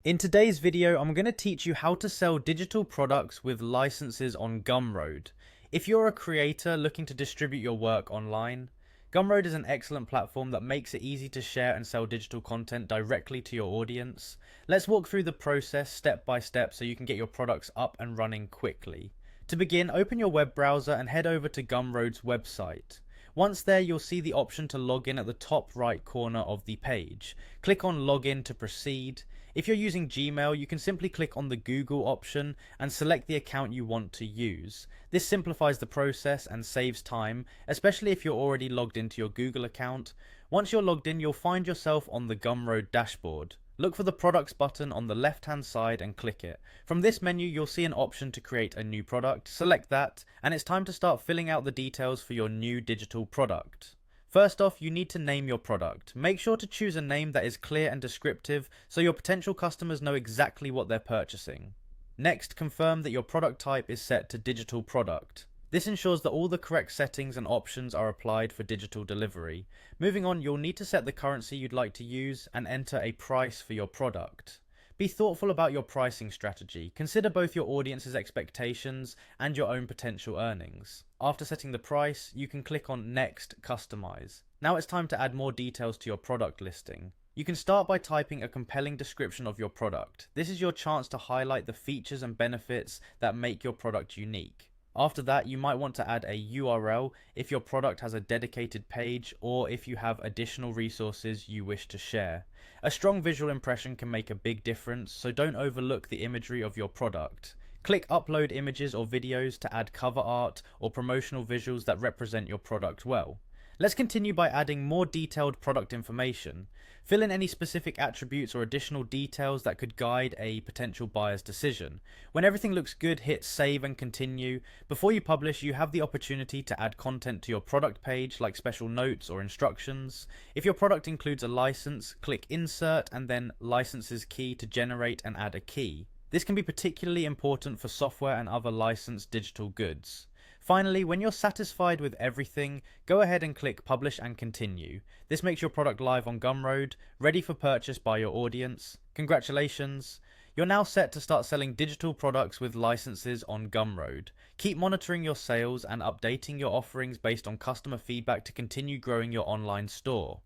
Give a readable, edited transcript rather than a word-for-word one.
In today's video, I'm going to teach you how to sell digital products with licenses on Gumroad. If you're a creator looking to distribute your work online, Gumroad is an excellent platform that makes it easy to share and sell digital content directly to your audience. Let's walk through the process step by step so you can get your products up and running quickly. To begin, open your web browser and head over to Gumroad's website. Once there, you'll see the option to log in at the top right corner of the page. Click on Login to proceed. If you're using Gmail, you can simply click on the Google option and select the account you want to use. This simplifies the process and saves time, especially if you're already logged into your Google account. Once you're logged in, you'll find yourself on the Gumroad dashboard. Look for the Products button on the left-hand side and click it. From this menu, you'll see an option to create a new product. Select that, and it's time to start filling out the details for your new digital product. First off, you need to name your product. Make sure to choose a name that is clear and descriptive so your potential customers know exactly what they're purchasing. Next, confirm that your product type is set to digital product. This ensures that all the correct settings and options are applied for digital delivery. Moving on, you'll need to set the currency you'd like to use and enter a price for your product. Be thoughtful about your pricing strategy. Consider both your audience's expectations and your own potential earnings. After setting the price, you can click on Next, Customize. Now it's time to add more details to your product listing. You can start by typing a compelling description of your product. This is your chance to highlight the features and benefits that make your product unique. After that, you might want to add a URL if your product has a dedicated page or if you have additional resources you wish to share. A strong visual impression can make a big difference, so don't overlook the imagery of your product. Click Upload images or videos to add cover art or promotional visuals that represent your product well. Let's continue by adding more detailed product information. Fill in any specific attributes or additional details that could guide a potential buyer's decision. When everything looks good, hit save and continue. Before you publish, you have the opportunity to add content to your product page like special notes or instructions. If your product includes a license, click Insert and then Licenses key to generate and add a key. This can be particularly important for software and other licensed digital goods. Finally, when you're satisfied with everything, go ahead and click Publish and Continue. This makes your product live on Gumroad, ready for purchase by your audience. Congratulations! You're now set to start selling digital products with licenses on Gumroad. Keep monitoring your sales and updating your offerings based on customer feedback to continue growing your online store.